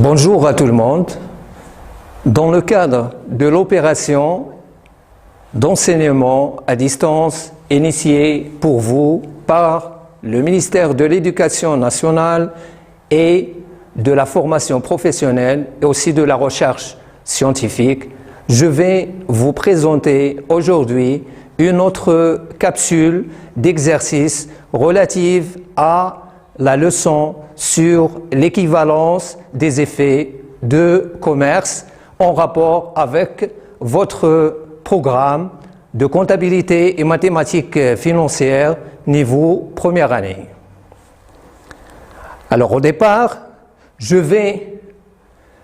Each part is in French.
Bonjour à tout le monde. Dans le cadre de l'opération d'enseignement à distance initiée pour vous par le ministère de l'Éducation nationale et de la formation professionnelle et aussi de la recherche scientifique, je vais vous présenter aujourd'hui une autre capsule d'exercice relative à la leçon sur l'équivalence des effets de commerce en rapport avec votre programme de comptabilité et mathématiques financières niveau première année. Alors au départ, je vais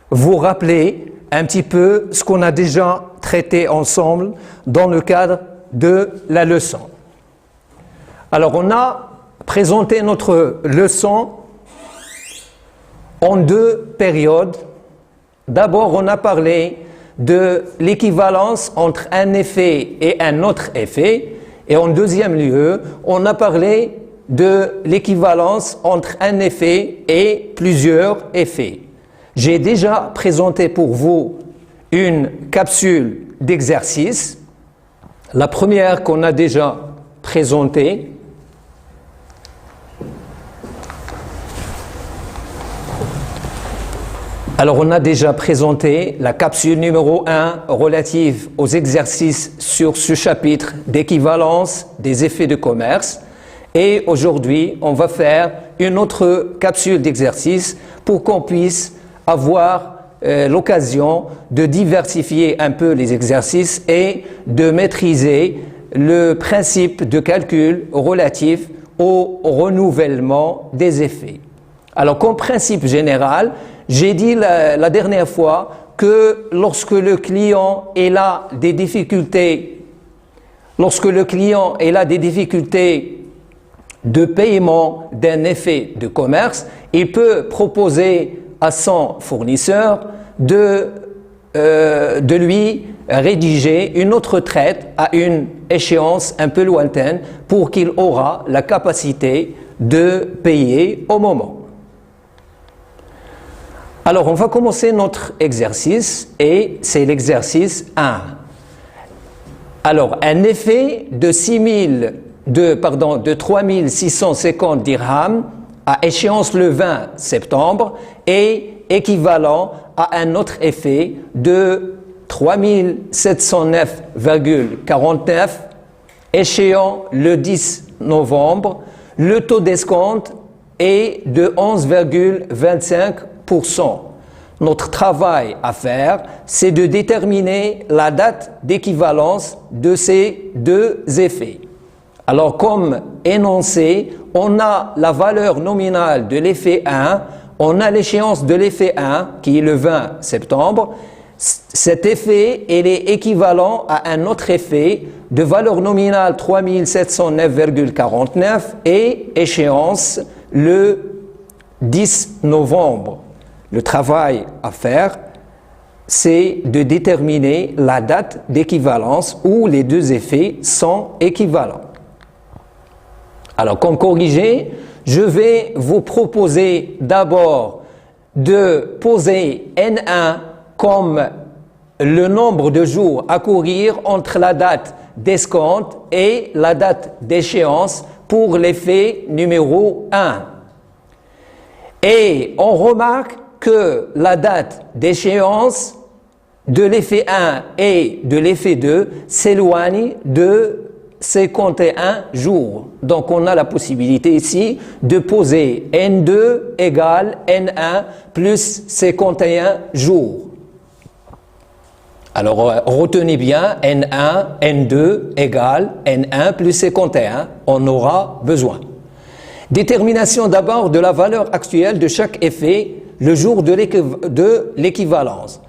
vous rappeler un petit peu ce qu'on a déjà traité ensemble dans le cadre de la leçon. Alors on a présenté notre leçon en deux périodes. D'abord, on a parlé de l'équivalence entre un effet et un autre effet. Et en deuxième lieu, on a parlé de l'équivalence entre un effet et plusieurs effets. J'ai déjà présenté pour vous une capsule d'exercice. La première qu'on a déjà présentée. Alors, on a déjà présenté la capsule numéro 1 relative aux exercices sur ce chapitre d'équivalence des effets de commerce. Et aujourd'hui, on va faire une autre capsule d'exercice pour qu'on puisse avoir l'occasion de diversifier un peu les exercices et de maîtriser le principe de calcul relatif au renouvellement des effets. Alors, comme principe général, j'ai dit la dernière fois que lorsque le client a des difficultés de paiement d'un effet de commerce, il peut proposer à son fournisseur de lui rédiger une autre traite à une échéance un peu lointaine pour qu'il aura la capacité de payer au moment. Alors, on va commencer notre exercice et c'est l'exercice 1. Alors, un effet de 3650 dirhams à échéance le 20 septembre est équivalent à un autre effet de 3709,49 échéant le 10 novembre. Le taux d'escompte est de 11,25%. Notre travail à faire, c'est de déterminer la date d'équivalence de ces deux effets. Alors, comme énoncé, on a la valeur nominale de l'effet 1, on a l'échéance de l'effet 1, qui est le 20 septembre. Cet effet, il est équivalent à un autre effet de valeur nominale 3709,49 et échéance le 10 novembre. Le travail à faire, c'est de déterminer la date d'équivalence où les deux effets sont équivalents. Alors, comme corrigé, je vais vous proposer d'abord de poser N1 comme le nombre de jours à courir entre la date d'escompte et la date d'échéance pour l'effet numéro 1. Et on remarque que la date d'échéance de l'effet 1 et de l'effet 2 s'éloigne de 51 jours. Donc, on a la possibilité ici de poser N2 égale N1 plus 51 jours. Alors, retenez bien N1, N2 égale N1 plus 51. On aura besoin. Détermination d'abord de la valeur actuelle de chaque effet le jour de l'équivalence.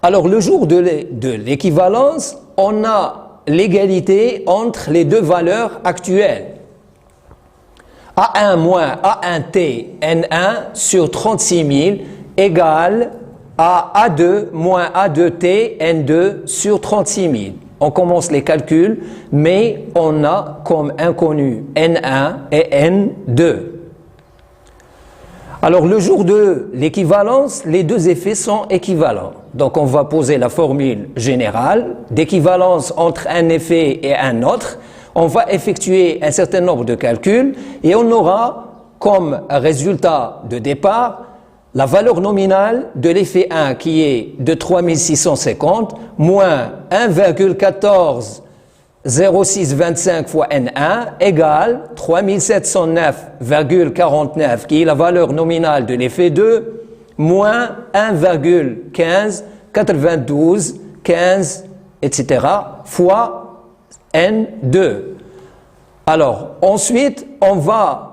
Alors, le jour de l'équivalence, on a l'égalité entre les deux valeurs actuelles. A1 moins A1T N1 sur 36 000 égale à A2 moins A2T N2 sur 36 000. On commence les calculs, mais on a comme inconnu N1 et N2. Alors le jour de l'équivalence, les deux effets sont équivalents. Donc on va poser la formule générale d'équivalence entre un effet et un autre. On va effectuer un certain nombre de calculs et on aura comme résultat de départ la valeur nominale de l'effet 1 qui est de 3650 moins 1,140625 fois N1 égale 3709,49 qui est la valeur nominale de l'effet 2 moins 1,159215 etc. fois N2. Alors ensuite on va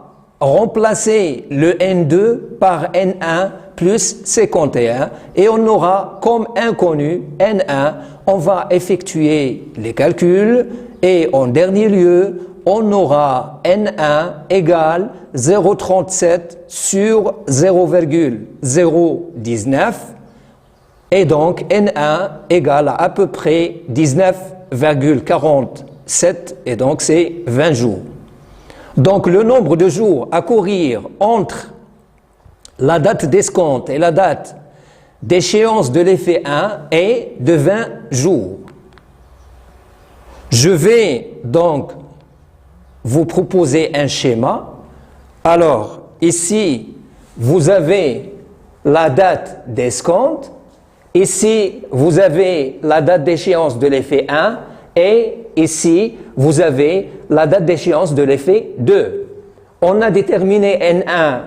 remplacer le N2 par N1 plus 51 et on aura comme inconnu N1. On va effectuer les calculs et en dernier lieu, on aura N1 égale 0,37 sur 0,019 et donc N1 égale à peu près 19,47 et donc c'est 20 jours. Donc le nombre de jours à courir entre la date d'escompte et la date d'échéance de l'effet 1 est de 20 jours. Je vais donc vous proposer un schéma. Alors ici, vous avez la date d'escompte. Ici, vous avez la date d'échéance de l'effet 1 et ici, vous avez la date d'échéance de l'effet 2. On a déterminé N1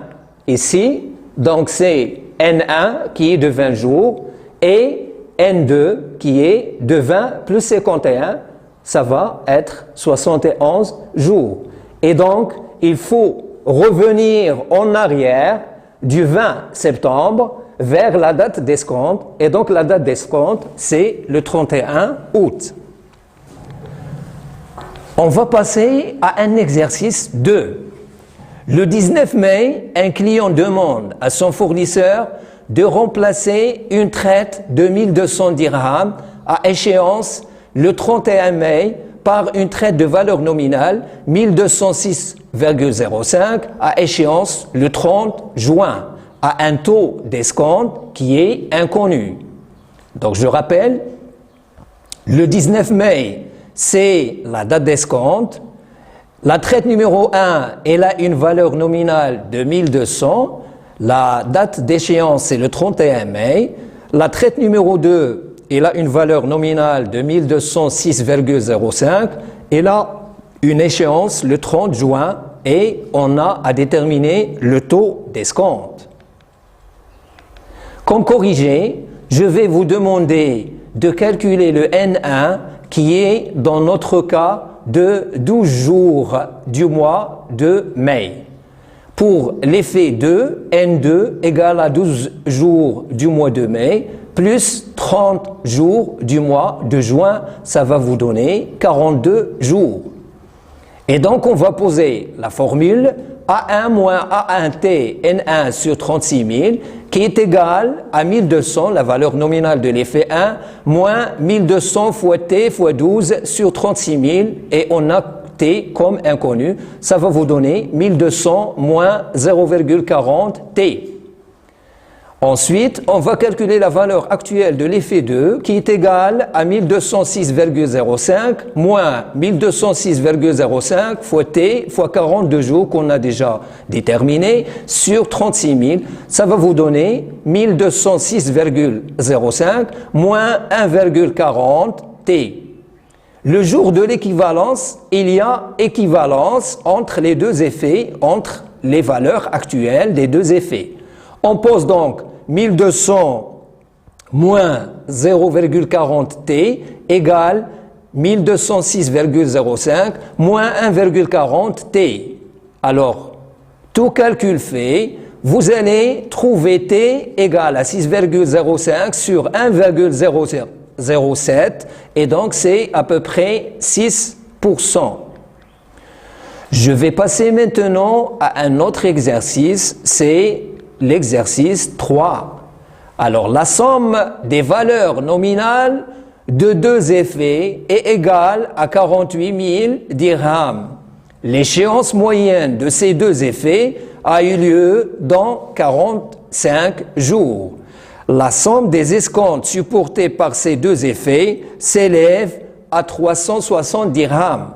ici, donc c'est N1 qui est de 20 jours et N2 qui est de 20 plus 51, ça va être 71 jours. Et donc, il faut revenir en arrière du 20 septembre vers la date d'escompte. Et donc, la date d'escompte, c'est le 31 août. On va passer à un exercice 2. Le 19 mai, un client demande à son fournisseur de remplacer une traite de 1200 dirhams à échéance le 31 mai par une traite de valeur nominale 1206,05 à échéance le 30 juin à un taux d'escompte qui est inconnu. Donc je rappelle, le 19 mai, c'est la date d'escompte. La traite numéro 1, elle a une valeur nominale de 1200. La date d'échéance, c'est le 31 mai. La traite numéro 2, elle a une valeur nominale de 1206,05. Elle a une échéance le 30 juin et on a à déterminer le taux d'escompte. Comme corrigé, je vais vous demander de calculer le N1 qui est, dans notre cas, de 12 jours du mois de mai. Pour l'effet 2, N2 égale à 12 jours du mois de mai, plus 30 jours du mois de juin, ça va vous donner 42 jours. Et donc, on va poser la formule A1 moins A1T N1 sur 36 000 qui est égale à 1200, la valeur nominale de l'effet 1, moins 1200 fois T fois 12 sur 36 000 et on a T comme inconnu. Ça va vous donner 1200 moins 0,40 T. Ensuite, on va calculer la valeur actuelle de l'effet 2 qui est égale à 1206,05 moins 1206,05 fois T fois 42 jours qu'on a déjà déterminé sur 36 000. Ça va vous donner 1206,05 moins 1,40 T. Le jour de l'équivalence, il y a équivalence entre les deux effets, entre les valeurs actuelles des deux effets. On pose donc 1200 moins 0,40 T égale 1206,05 moins 1,40 T. Alors, tout calcul fait, vous allez trouver T égale à 6,05 sur 1,007 et donc c'est à peu près 6%. Je vais passer maintenant à un autre exercice, c'est l'exercice 3. Alors, la somme des valeurs nominales de deux effets est égale à 48 000 dirhams. L'échéance moyenne de ces deux effets a eu lieu dans 45 jours. La somme des escomptes supportés par ces deux effets s'élève à 360 dirhams.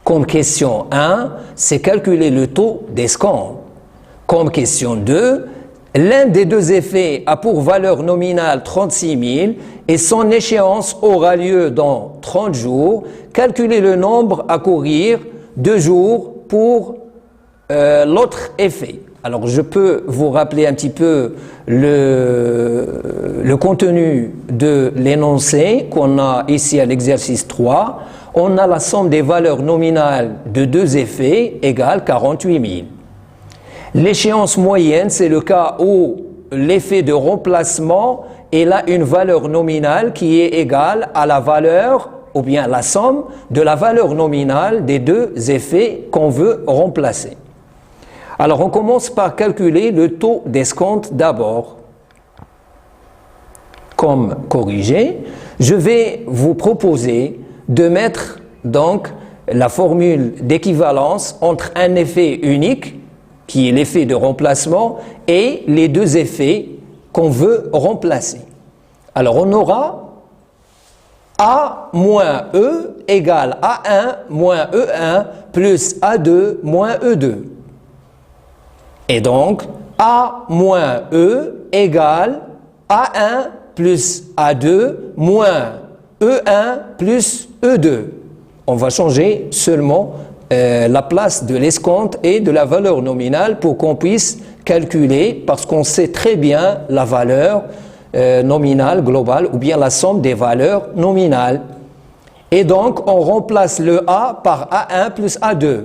Comme question 1, c'est calculer le taux d'escompte. Comme question 2, l'un des deux effets a pour valeur nominale 36 000 et son échéance aura lieu dans 30 jours. Calculez le nombre à courir 2 jours pour l'autre effet. Alors je peux vous rappeler un petit peu le contenu de l'énoncé qu'on a ici à l'exercice 3. On a la somme des valeurs nominales de deux effets égale 48 000. L'échéance moyenne, c'est le cas où l'effet de remplacement est là une valeur nominale qui est égale à la valeur ou bien la somme de la valeur nominale des deux effets qu'on veut remplacer. Alors on commence par calculer le taux d'escompte d'abord. Comme corrigé, je vais vous proposer de mettre donc la formule d'équivalence entre un effet unique, qui est l'effet de remplacement, et les deux effets qu'on veut remplacer. Alors on aura A moins E égale A1 moins E1 plus A2 moins E2. Et donc, A moins E égale A1 plus A2 moins E1 plus E2. On va changer seulement la place de l'escompte et de la valeur nominale pour qu'on puisse calculer, parce qu'on sait très bien la valeur nominale globale ou bien la somme des valeurs nominales. Et donc, on remplace le A par A1 plus A2.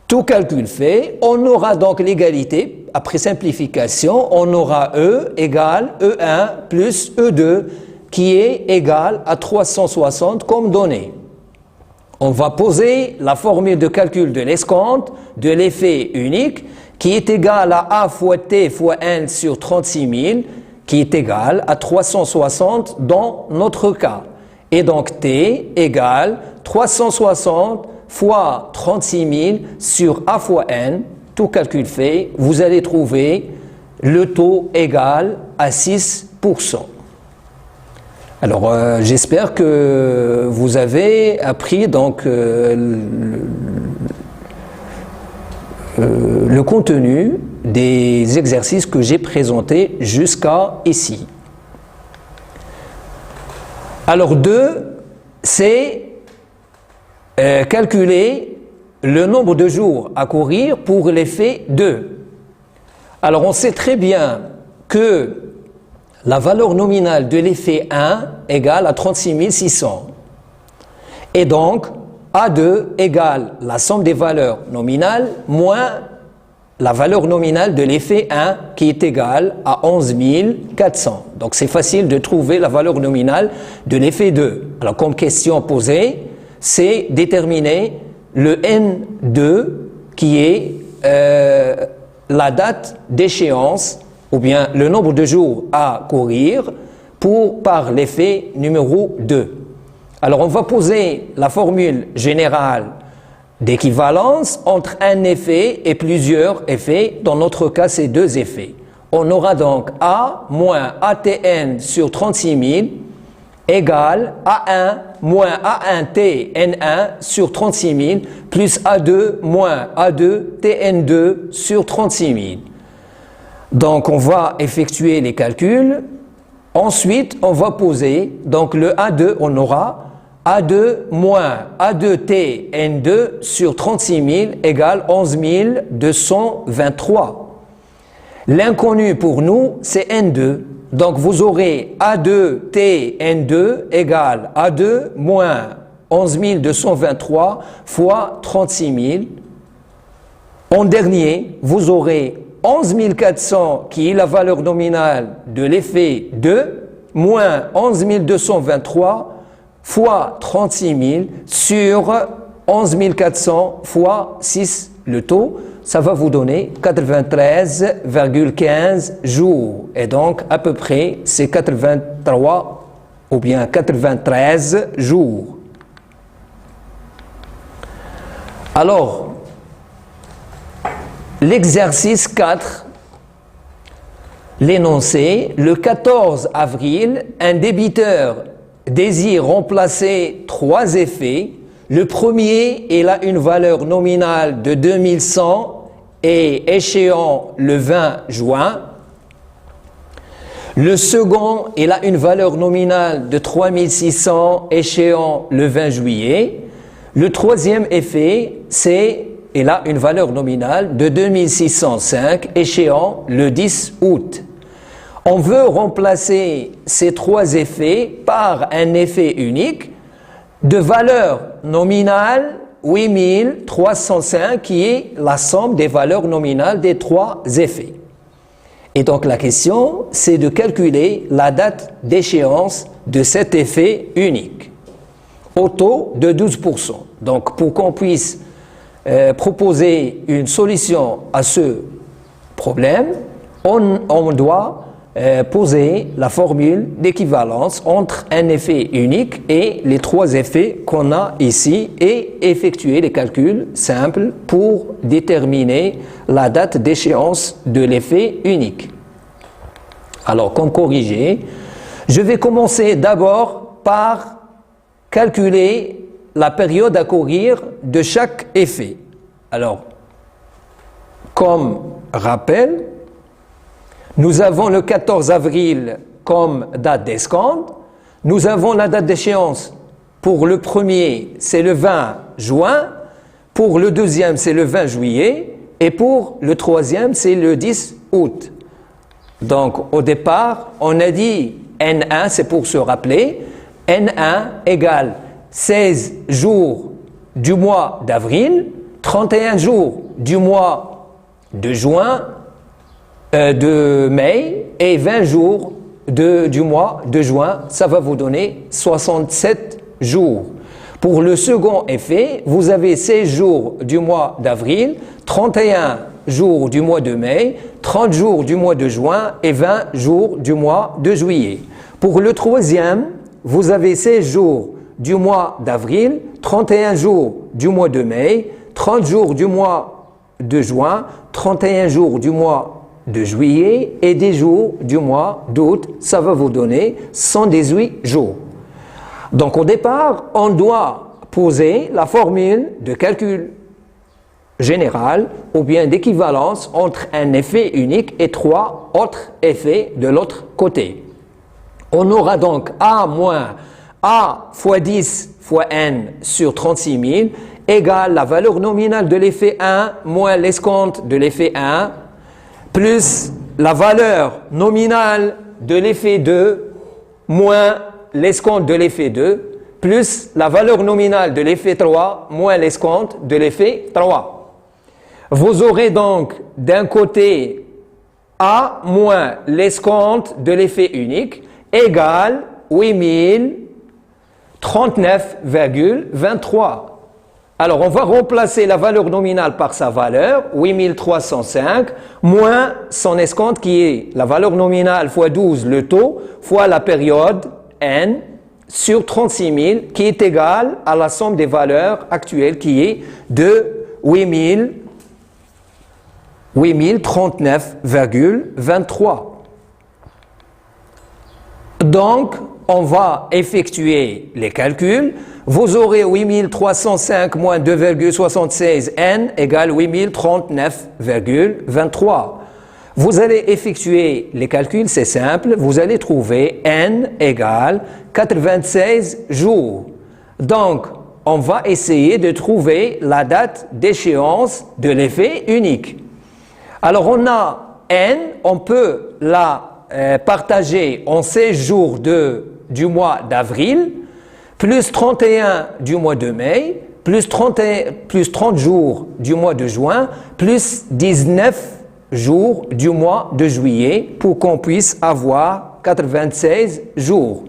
Tout calcul fait, on aura donc l'égalité, après simplification, on aura E égale E1 plus E2 qui est égal à 360 comme donnée. On va poser la formule de calcul de l'escompte de l'effet unique qui est égal à A fois T fois N sur 36 000 qui est égal à 360 dans notre cas. Et donc T égale 360 fois 36 000 sur A fois N, tout calcul fait, vous allez trouver le taux égal à 6%. Alors, j'espère que vous avez appris donc le contenu des exercices que j'ai présentés jusqu'à ici. Alors, 2, c'est calculer le nombre de jours à courir pour l'effet 2. Alors, on sait très bien que la valeur nominale de l'effet 1 égale à 36 600. Et donc, A2 égale la somme des valeurs nominales moins la valeur nominale de l'effet 1 qui est égale à 11 400. Donc, c'est facile de trouver la valeur nominale de l'effet 2. Alors, comme question posée, c'est déterminer le N2 qui est la date d'échéance ou bien le nombre de jours à courir par l'effet numéro 2. Alors on va poser la formule générale d'équivalence entre un effet et plusieurs effets. Dans notre cas, c'est deux effets. On aura donc A moins ATN sur 36 000 égale A1 moins A1T N1 sur 36 000 plus A2 moins A2 TN2 sur 36 000. Donc, on va effectuer les calculs. Ensuite, on va poser, donc le A2, on aura A2 moins A2T N2 sur 36 000 égale 11 223. L'inconnu pour nous, c'est N2. Donc, vous aurez A2T N2 égale A2 moins 11 223 fois 36 000. En dernier, vous aurez 11 400 qui est la valeur nominale de l'effet 2 moins 11 223 fois 36 000 sur 11 400 fois 6, le taux, ça va vous donner 93,15 jours. Et donc, à peu près, c'est 83 ou bien 93 jours. L'exercice 4, l'énoncé, le 14 avril, un débiteur désire remplacer 3 effets. Le premier, il a une valeur nominale de 2100 et échéant le 20 juin. Le second, il a une valeur nominale de 3600 échéant le 20 juillet. Le troisième effet, c'est il a une valeur nominale de 2605 échéant le 10 août. On veut remplacer ces 3 effets par un effet unique de valeur nominale 8305 qui est la somme des valeurs nominales des 3 effets. Et donc la question, c'est de calculer la date d'échéance de cet effet unique au taux de 12%. Donc pour qu'on puisse proposer une solution à ce problème, on doit poser la formule d'équivalence entre un effet unique et les 3 effets qu'on a ici et effectuer les calculs simples pour déterminer la date d'échéance de l'effet unique. Alors, comme corrigé, je vais commencer d'abord par calculer la période à courir de chaque effet. Alors, comme rappel, nous avons le 14 avril comme date d'escompte. Nous avons la date d'échéance. Pour le premier, c'est le 20 juin. Pour le deuxième, c'est le 20 juillet. Et pour le troisième, c'est le 10 août. Donc, au départ, on a dit N1, c'est pour se rappeler. N1 égale 16 jours du mois d'avril, 31 jours du mois de juin, de mai et 20 jours du mois de juin, ça va vous donner 67 jours. Pour le second effet, vous avez 16 jours du mois d'avril, 31 jours du mois de mai, 30 jours du mois de juin et 20 jours du mois de juillet. Pour le troisième, vous avez 16 jours du mois d'avril, 31 jours du mois de mai, 30 jours du mois de juin, 31 jours du mois de juillet et 10 jours du mois d'août. Ça va vous donner 118 jours. Donc au départ, on doit poser la formule de calcul général ou bien d'équivalence entre un effet unique et 3 autres effets de l'autre côté. On aura donc A moins A fois 10 fois N sur 36 000 égale la valeur nominale de l'effet 1 moins l'escompte de l'effet 1 plus la valeur nominale de l'effet 2 moins l'escompte de l'effet 2 plus la valeur nominale de l'effet 3 moins l'escompte de l'effet 3. Vous aurez donc d'un côté A moins l'escompte de l'effet unique égale 8039,23. Alors, on va remplacer la valeur nominale par sa valeur, 8305, moins son escompte qui est la valeur nominale fois 12, le taux, fois la période N, sur 36 000, qui est égale à la somme des valeurs actuelles qui est de 8039,23. Donc, on va effectuer les calculs. Vous aurez 8305 moins 2,76 N égale 8039,23. Vous allez effectuer les calculs, c'est simple. Vous allez trouver N égale 96 jours. Donc, on va essayer de trouver la date d'échéance de l'effet unique. Alors, on a N, on peut la partager en 16 jours du mois d'avril, plus 31 du mois de mai, plus 30 jours du mois de juin, plus 19 jours du mois de juillet pour qu'on puisse avoir 96 jours.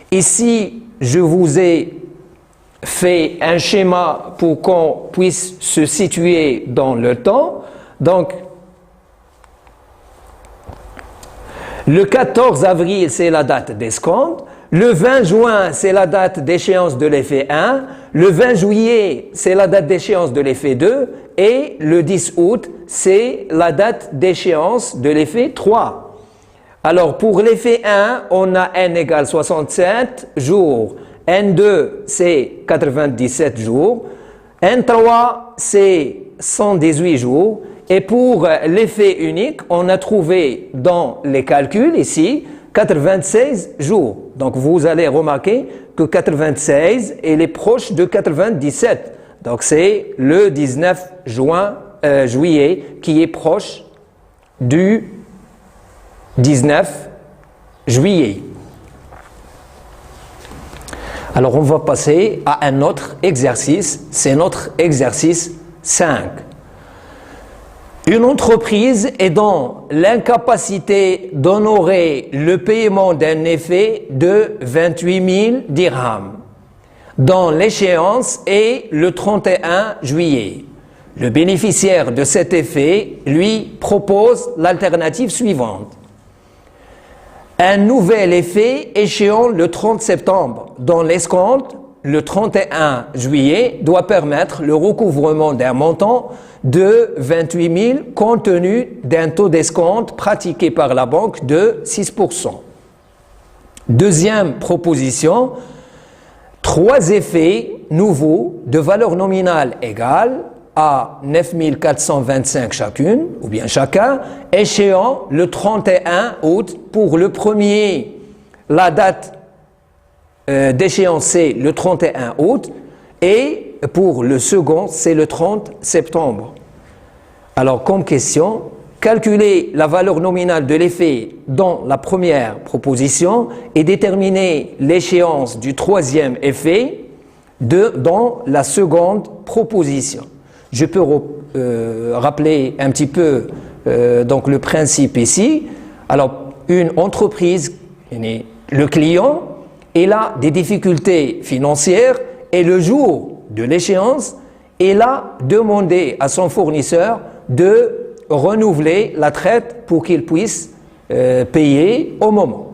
Ici, je vous ai fait un schéma pour qu'on puisse se situer dans le temps. Donc, le 14 avril, c'est la date d'escompte. Le 20 juin, c'est la date d'échéance de l'effet 1. Le 20 juillet, c'est la date d'échéance de l'effet 2. et le 10 août, c'est la date d'échéance de l'effet 3. Alors pour l'effet 1, on a n égale 67 jours, n2 c'est 97 jours, n3 c'est 118 jours, et pour l'effet unique, on a trouvé dans les calculs ici 96 jours. Donc vous allez remarquer que 96 elle est proche de 97. Donc c'est le 19 juillet qui est proche du 19 juillet. Alors on va passer à un autre exercice, c'est notre exercice 5. Une entreprise est dans l'incapacité d'honorer le paiement d'un effet de 28 000 dirhams, dont l'échéance est le 31 juillet. Le bénéficiaire de cet effet lui propose l'alternative suivante. Un nouvel effet échéant le 30 septembre, dont l'escompte, le 31 juillet, doit permettre le recouvrement d'un montant de 28 000 compte tenu d'un taux d'escompte pratiqué par la banque de 6%. Deuxième proposition, 3 effets nouveaux de valeur nominale égale à 9 425 chacune, ou bien chacun, échéant le 31 août. Pour le premier, la date d'échéance c'est le 31 août, et pour le second, c'est le 30 septembre. Alors, comme question, calculer la valeur nominale de l'effet dans la première proposition et déterminer l'échéance du troisième effet dans la seconde proposition. Je peux rappeler un petit peu donc le principe ici. Alors, une entreprise, le client, il a des difficultés financières et le jour de l'échéance, il a demandé à son fournisseur de renouveler la traite pour qu'il puisse payer au moment.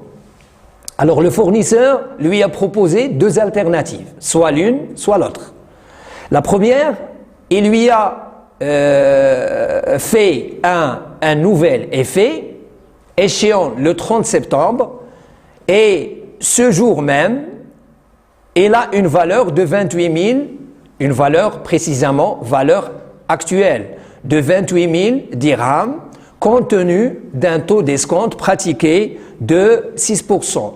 Alors le fournisseur lui a proposé 2 alternatives, soit l'une, soit l'autre. La première, il lui a fait un nouvel effet échéant le 30 septembre et ce jour même, il a une valeur de 28 000, une valeur précisément, valeur actuelle, de 28 000 dirhams, compte tenu d'un taux d'escompte pratiqué de 6%.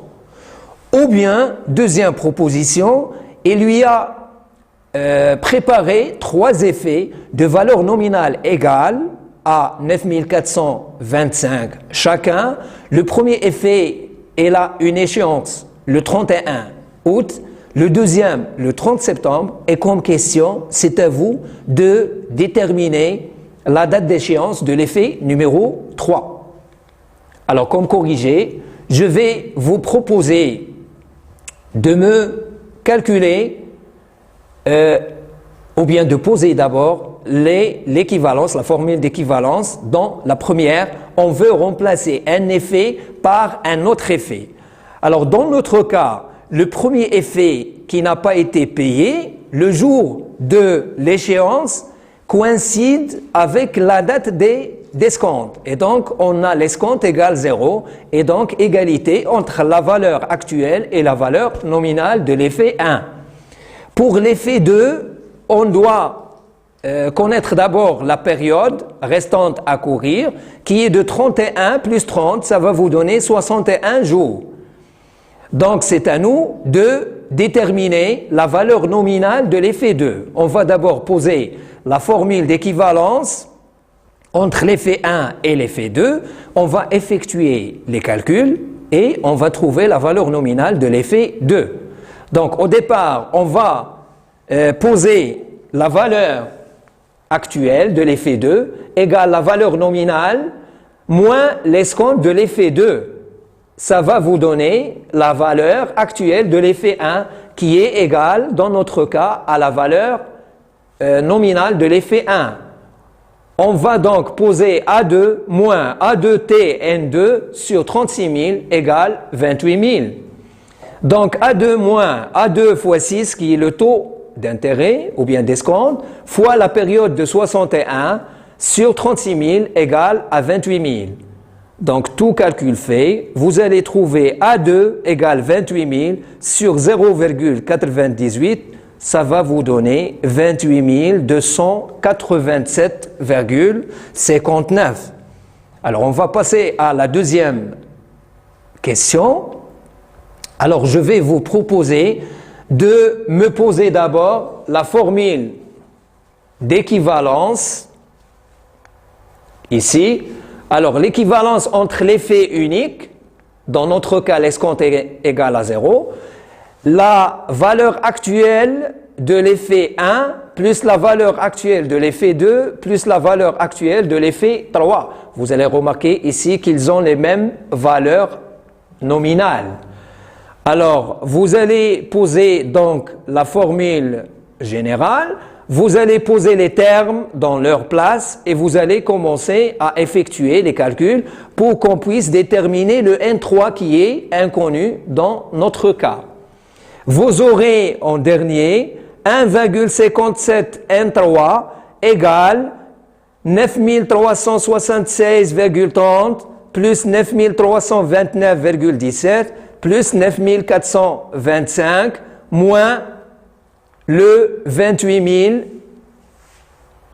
Ou bien, deuxième proposition, il lui a préparé 3 effets de valeur nominale égale à 9 425 chacun. Le premier effet, il a une échéance le 31 août, le deuxième le 30 septembre, et comme question, c'est à vous de déterminer la date d'échéance de l'effet numéro 3. Alors, comme corrigé, je vais vous proposer de me calculer ou bien de poser d'abord l'équivalence, la formule d'équivalence. Dans la première, on veut remplacer un effet par un autre effet. Alors, dans notre cas, le premier effet qui n'a pas été payé, le jour de l'échéance coïncide avec la date d'escompte. Et donc, on a l'escompte égale 0 et donc égalité entre la valeur actuelle et la valeur nominale de l'effet 1. Pour l'effet 2, on doit connaître d'abord la période restante à courir qui est de 31 plus 30, ça va vous donner 61 jours. Donc, c'est à nous de déterminer la valeur nominale de l'effet 2. On va d'abord poser la formule d'équivalence entre l'effet 1 et l'effet 2. On va effectuer les calculs et on va trouver la valeur nominale de l'effet 2. Donc, au départ, on va poser la valeur actuelle de l'effet 2 égale la valeur nominale moins l'escompte de l'effet 2. Ça va vous donner la valeur actuelle de l'effet 1 qui est égale, dans notre cas, à la valeur nominale de l'effet 1. On va donc poser A2 moins A2T N2 sur 36 000 égale 28 000. Donc A2 moins A2 fois 6 qui est le taux d'intérêt ou bien d'escompte fois la période de 61 sur 36 000 égale à 28 000. Donc, tout calcul fait, vous allez trouver A2 égale 28 000 sur 0,98, ça va vous donner 28 287,59. Alors, on va passer à la deuxième question. Alors, je vais vous proposer de me poser d'abord la formule d'équivalence ici. Alors, l'équivalence entre l'effet unique, dans notre cas, l'escompte est égal à 0, la valeur actuelle de l'effet 1 plus la valeur actuelle de l'effet 2 plus la valeur actuelle de l'effet 3. Vous allez remarquer ici qu'ils ont les mêmes valeurs nominales. Alors, vous allez poser donc la formule générale, vous allez poser les termes dans leur place et vous allez commencer à effectuer les calculs pour qu'on puisse déterminer le N3 qui est inconnu dans notre cas. Vous aurez en dernier 1,57 N3 égale 9376,30 plus 9329,17 plus 9425 moins le 28 000.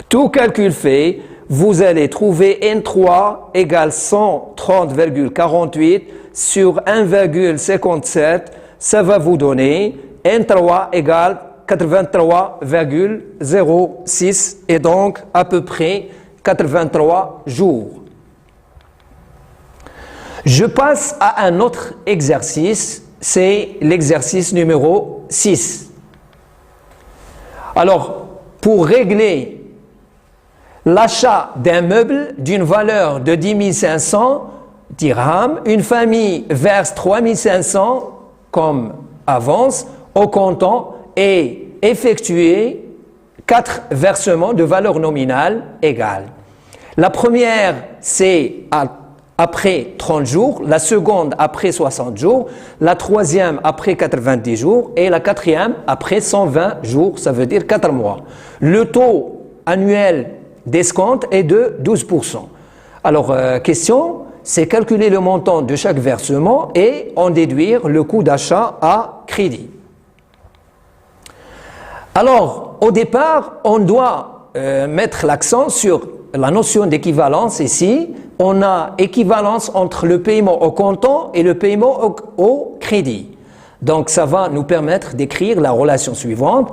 Tout calcul fait, vous allez trouver N3 égale 130,48 sur 1,57. Ça va vous donner N3 égale 83,06 et donc à peu près 83 jours. Je passe à un autre exercice, c'est l'exercice numéro 6. Alors, pour régler l'achat d'un meuble d'une valeur de 10 500 dirhams, une famille verse 3 500 comme avance au comptant et effectuer 4 versements de valeur nominale égale. La première, c'est après 30 jours, la seconde après 60 jours, la troisième après 90 jours et la quatrième après 120 jours, ça veut dire 4 mois. Le taux annuel d'escompte est de 12%. Alors, question, c'est calculer le montant de chaque versement et en déduire le coût d'achat à crédit. Alors, au départ, on doit mettre l'accent sur la notion d'équivalence ici. On a équivalence entre le paiement au comptant et le paiement au crédit. Donc, ça va nous permettre d'écrire la relation suivante.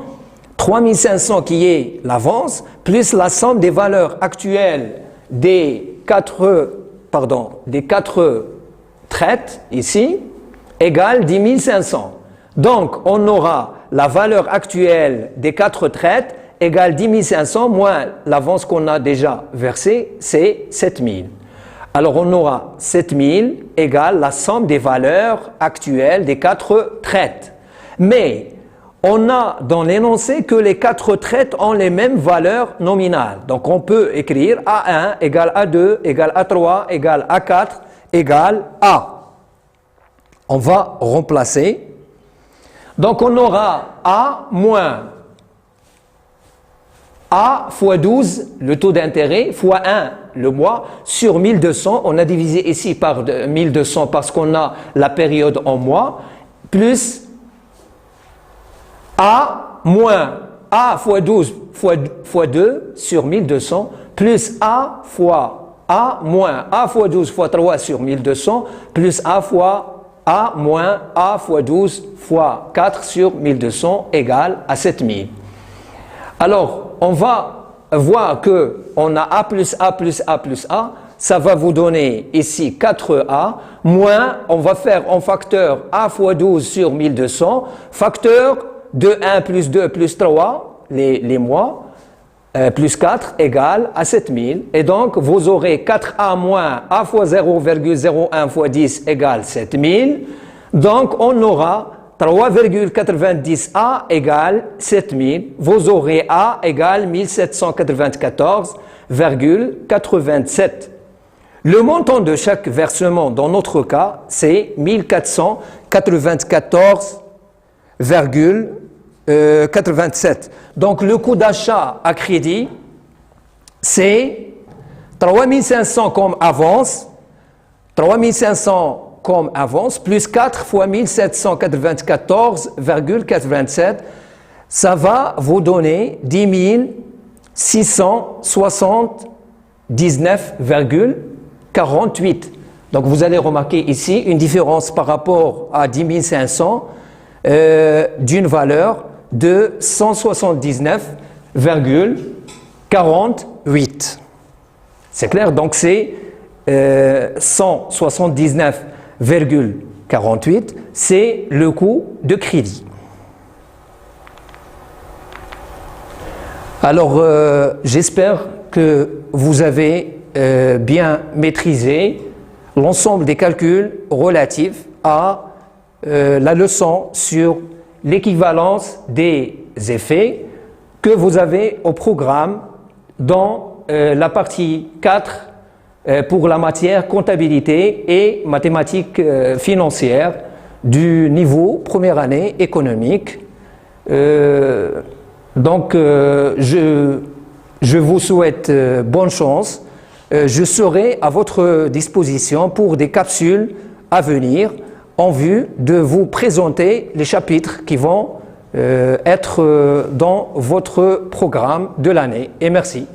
3 500 qui est l'avance, plus la somme des valeurs actuelles des quatre traites, ici, égale 10 500. Donc, on aura la valeur actuelle des 4 traites égale 10 500 moins l'avance qu'on a déjà versée, c'est 7 000. Alors, on aura 7 000 égale la somme des valeurs actuelles des 4 traites. Mais, on a dans l'énoncé que les 4 traites ont les mêmes valeurs nominales. Donc, on peut écrire A1 égale A2 égale A3 égale A4 égale A. On va remplacer. Donc, on aura A moins A fois 12, le taux d'intérêt, fois 1, le mois, sur 1200. On a divisé ici par 1200 parce qu'on a la période en mois, plus A moins A fois 12 fois 2 sur 1200, plus A fois A moins A fois 12 fois 3 sur 1200, plus A fois A moins A fois 12 fois 4 sur 1200 égale à 7000. Alors, on va voir qu'on a A plus A plus A plus A, ça va vous donner ici 4A, moins, on va faire en facteur A fois 12 sur 1200, facteur de 1 plus 2 plus 3, les mois, plus 4 égale à 7000. Et donc, vous aurez 4A moins A fois 0,01 fois 10 égale 7000. Donc, on aura 3,90A égale 7000. Vous aurez A égale 1794,87. Le montant de chaque versement dans notre cas, c'est 1494,87. 87. Donc le coût d'achat à crédit, c'est 3500 comme avance, 3500 comme avance, plus 4 fois 1794,87, ça va vous donner 10 679,48. Donc vous allez remarquer ici une différence par rapport à 10 500 d'une valeur de 179,48. C'est clair, donc c'est 179,48, c'est le coût de crédit. Alors, j'espère que vous avez bien maîtrisé l'ensemble des calculs relatifs à la leçon sur l'équivalence des effets que vous avez au programme dans la partie 4 pour la matière comptabilité et mathématiques financières du niveau première année économique. Donc, je vous souhaite bonne chance. Je serai à votre disposition pour des capsules à venir en vue de vous présenter les chapitres qui vont être dans votre programme de l'année. Et merci.